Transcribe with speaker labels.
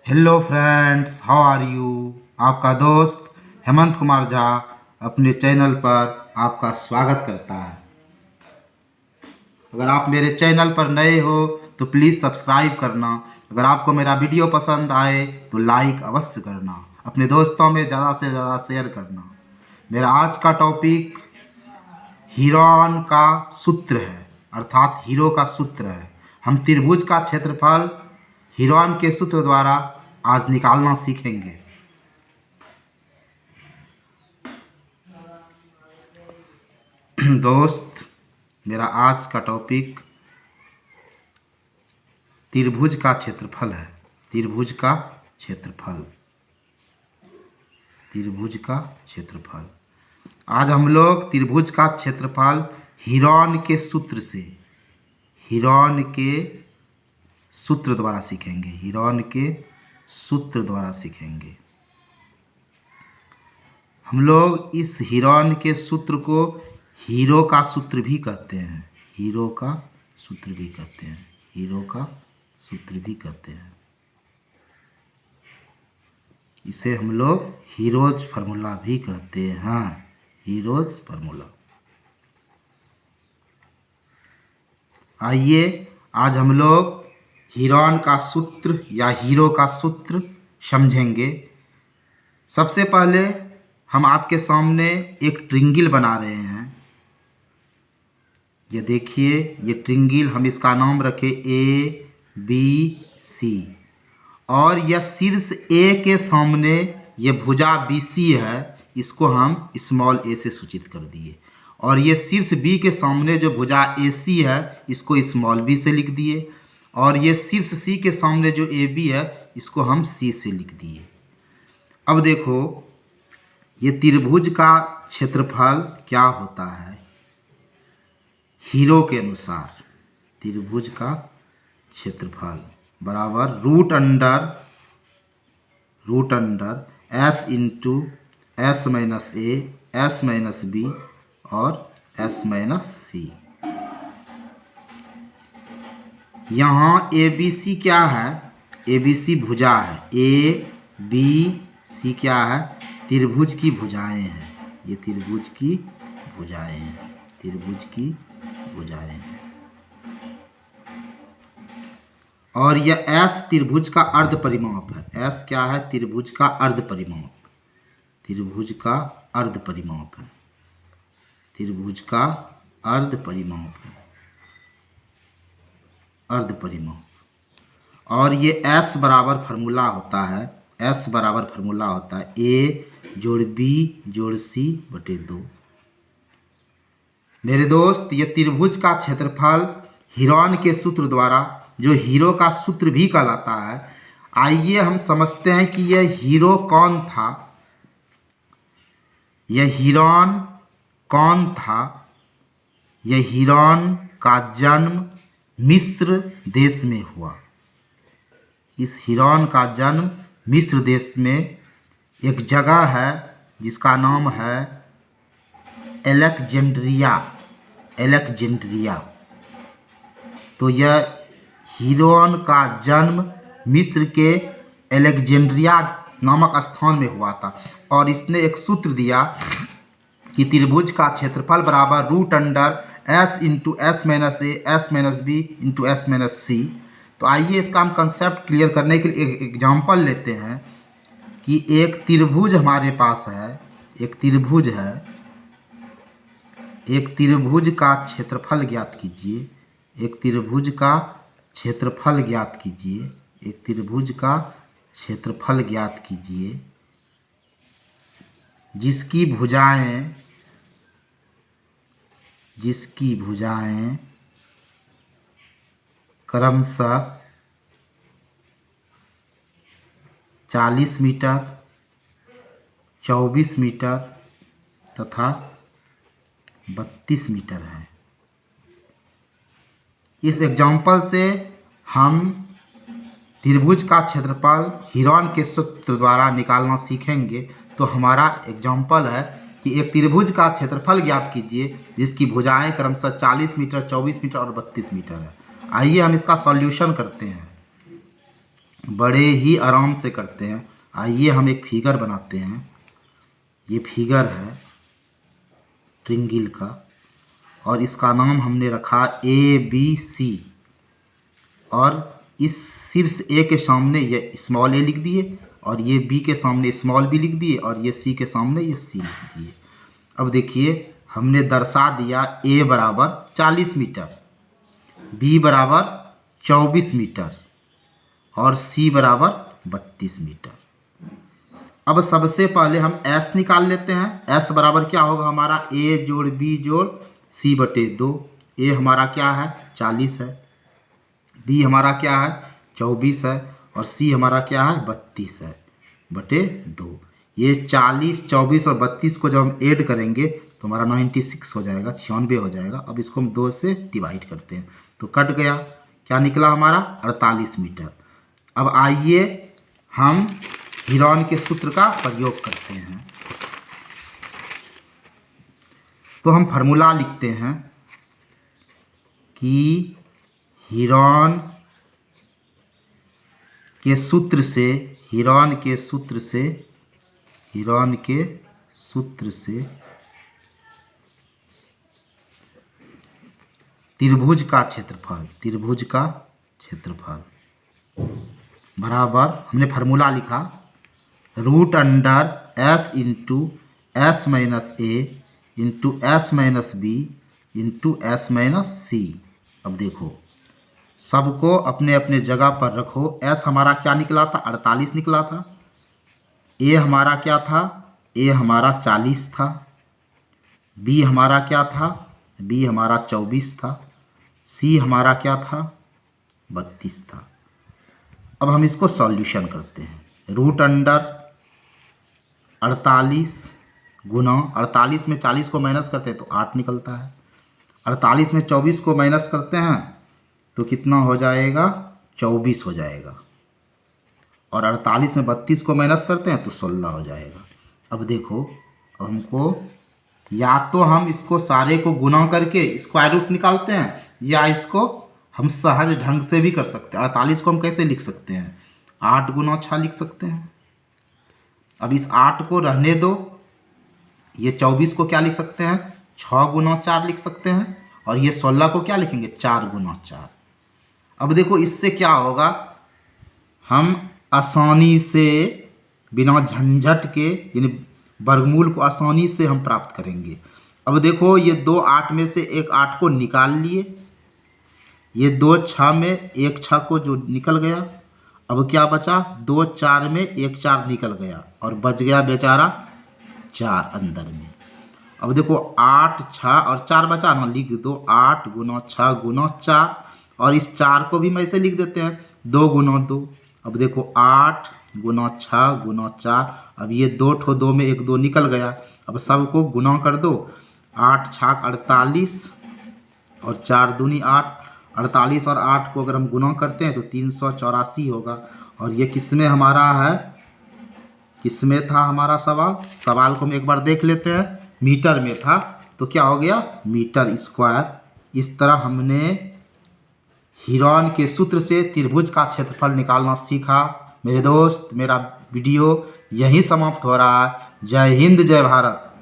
Speaker 1: Hello friends, how are you. आपका दोस्त हेमंत कुमार झा अपने चैनल पर आपका स्वागत करता है। अगर आप मेरे चैनल पर नए हो तो प्लीज़ सब्सक्राइब करना। अगर आपको मेरा वीडियो पसंद आए तो लाइक अवश्य करना, अपने दोस्तों में ज़्यादा से ज़्यादा शेयर करना। मेरा आज का टॉपिक हीरोन का सूत्र है, अर्थात हीरो का सूत्र है। हम त्रिभुज का क्षेत्रफल हीरोन के सूत्र द्वारा आज निकालना सीखेंगे। दोस्त, मेरा आज का टॉपिक त्रिभुज का क्षेत्रफल है। त्रिभुज का क्षेत्रफल, त्रिभुज का क्षेत्रफल। आज हम लोग त्रिभुज का क्षेत्रफल हीरोन के सूत्र से, हीरोन के सूत्र द्वारा सीखेंगे। हीरोन के सूत्र द्वारा सीखेंगे। हम लोग इस हीरोन के सूत्र को हीरो का सूत्र भी कहते हैं। हीरो का सूत्र भी कहते हैं। हीरो का सूत्र भी कहते हैं। इसे हम लोग हीरोज फार्मूला भी कहते हैं। Heroes formula. आइए आज हम लोग हीरोन का सूत्र या हीरो का सूत्र समझेंगे। सबसे पहले हम आपके सामने एक ट्रिंगल बना रहे हैं। ये देखिए, ये ट्रिंगल, हम इसका नाम रखें ABC। और यह शीर्ष A के सामने ये भुजा BC है, इसको हम स्मॉल a से सूचित कर दिए। और ये शीर्ष B के सामने जो भुजा AC है, इसको स्मॉल b से लिख दिए। और ये शीर्ष C के सामने जो AB है, इसको हम C से लिख दिए। अब देखो, ये त्रिभुज का क्षेत्रफल क्या होता है हीरो के अनुसार। त्रिभुज का क्षेत्रफल बराबर root under S into S minus A, S minus B और S माइनस C। यहाँ ABC क्या है? ABC भुजा है। ABC क्या है? त्रिभुज की भुजाएं हैं। ये त्रिभुज की भुजाएं हैं। त्रिभुज की भुजाएं हैं। और यह S त्रिभुज का अर्ध परिमाप है। S क्या है? त्रिभुज का अर्ध परिमाप। त्रिभुज का अर्ध परिमाप है। त्रिभुज का अर्ध परिमाप है। अर्ध परिमाप। और ये S बराबर फार्मूला होता है। S बराबर फार्मूला होता है A जोड़ B जोड़ C बटे 2। मेरे दोस्त, ये त्रिभुज का क्षेत्रफल हीरोन के सूत्र द्वारा, जो हीरो का सूत्र भी कहलाता है। आइए हम समझते हैं कि यह हीरो कौन था। यह हीरोन कौन था? यह हीरोन का जन्म मिस्र देश में हुआ। इस हीरोन का जन्म मिस्र देश में एक जगह है जिसका नाम है एलेक्जेंड्रिया। एलेक्जेंड्रिया। तो यह हीरोन का जन्म मिस्र के एलेक्जेंड्रिया नामक स्थान में हुआ था। और इसने एक सूत्र दिया कि त्रिभुज का क्षेत्रफल बराबर root under S into S minus A, S minus B into S minus C। तो आइए इसका हम कंसेप्ट क्लियर करने के लिए एक एग्जांपल लेते हैं कि एक त्रिभुज हमारे पास है। एक त्रिभुज है। एक त्रिभुज का क्षेत्रफल ज्ञात कीजिए। एक त्रिभुज का क्षेत्रफल ज्ञात कीजिए। एक त्रिभुज का क्षेत्रफल ज्ञात कीजिए जिसकी भुजाएं क्रमशः 40 मीटर, 24 मीटर तथा 32 मीटर है। इस एग्जाम्पल से हम त्रिभुज का क्षेत्रफल हीरोन के सूत्र द्वारा निकालना सीखेंगे। तो हमारा एग्जाम्पल है कि एक त्रिभुज का क्षेत्रफल ज्ञात कीजिए जिसकी भुजाएं क्रमशः 40 मीटर, 24 मीटर और 32 मीटर है। आइए हम इसका सॉल्यूशन करते हैं। बड़े ही आराम से करते हैं। आइए हम एक फिगर बनाते हैं। ये फिगर है ट्रिंगल का और इसका नाम हमने रखा ABC और इस शीर्ष ए के सामने ये स्मॉल ए लिख दिए और ये बी के सामने स्मॉल बी लिख दिए और ये सी के सामने ये सी लिख दिए। अब देखिए हमने दर्शा दिया ए बराबर 40 मीटर, बी बराबर 24 मीटर और सी बराबर 32 मीटर। अब सबसे पहले हम एस निकाल लेते हैं। एस बराबर क्या होगा हमारा ए जोड़ बी जोड़ सी बटे 2। ए हमारा क्या है 40 है, बी हमारा क्या है 24 है और सी हमारा क्या है 32 है बटे 2। ये 40, 24 और 32 को जब हम ऐड करेंगे तो हमारा 96 हो जाएगा, 96 हो जाएगा। अब इसको हम 2 से डिवाइड करते हैं तो कट गया, क्या निकला हमारा 48 मीटर। अब आइए हम हीरोन के सूत्र का प्रयोग करते हैं। तो हम फार्मूला लिखते हैं कि हीरोन के सूत्र से त्रिभुज का क्षेत्रफल बराबर हमने फार्मूला लिखा root under s into s minus a into s minus b into s minus c. अब देखो सबको अपने अपने जगह पर रखो। एस हमारा क्या निकला था 48 निकला था, ए हमारा क्या था ए हमारा 40 था, बी हमारा क्या था बी हमारा 24 था, सी हमारा क्या था 32 था। अब हम इसको सॉल्यूशन करते हैं। रूट अंडर 48 गुना 48 में 40 को माइनस करते हैं तो 8 निकलता है, 48 में 24 को माइनस करते हैं तो कितना हो जाएगा 24 हो जाएगा और 48 में 32 को माइनस करते हैं तो 16 हो जाएगा। अब देखो अब हमको या तो हम इसको सारे को गुना करके स्क्वायर रूट निकालते हैं या इसको हम सहज ढंग से भी कर सकते हैं। 48 को हम कैसे लिख सकते हैं 8 गुना 6 लिख सकते हैं। अब इस 8 को रहने दो, ये 24 को क्या लिख सकते हैं 6 गुना 4 लिख सकते हैं और ये 16 को क्या लिखेंगे 4 गुना 4। अब देखो इससे क्या होगा हम आसानी से बिना झंझट के यानी वर्गमूल को आसानी से हम प्राप्त करेंगे। अब देखो ये 2 8 में से एक 8 को निकाल लिए, ये 2 6 में एक 6 को जो निकल गया। अब क्या बचा 2 4 में एक 4 निकल गया और बच गया बेचारा 4 अंदर में। अब देखो 8 6 और 4 बचा ना, लिख दो 8 गुना 6 गुना 4 और इस 4 को भी हम ऐसे लिख देते हैं 2 गुना 2। अब देखो 8 गुना 6 गुना 4, अब ये 2 ठो 2 में एक 2 निकल गया। अब सबको गुना कर दो 8 6 48 और 4 दूनी 8, 48 और 8 को अगर हम गुना करते हैं तो 384 होगा। और ये किसमें हमारा है किसमें था हमारा सवाल को हम एक बार देख लेते हैं। मीटर में था तो क्या हो गया मीटर स्क्वायर। इस तरह हमने हीरोन के सूत्र से त्रिभुज का क्षेत्रफल निकालना सीखा। मेरे दोस्त मेरा वीडियो यहीं समाप्त हो रहा है। जय हिंद जय भारत।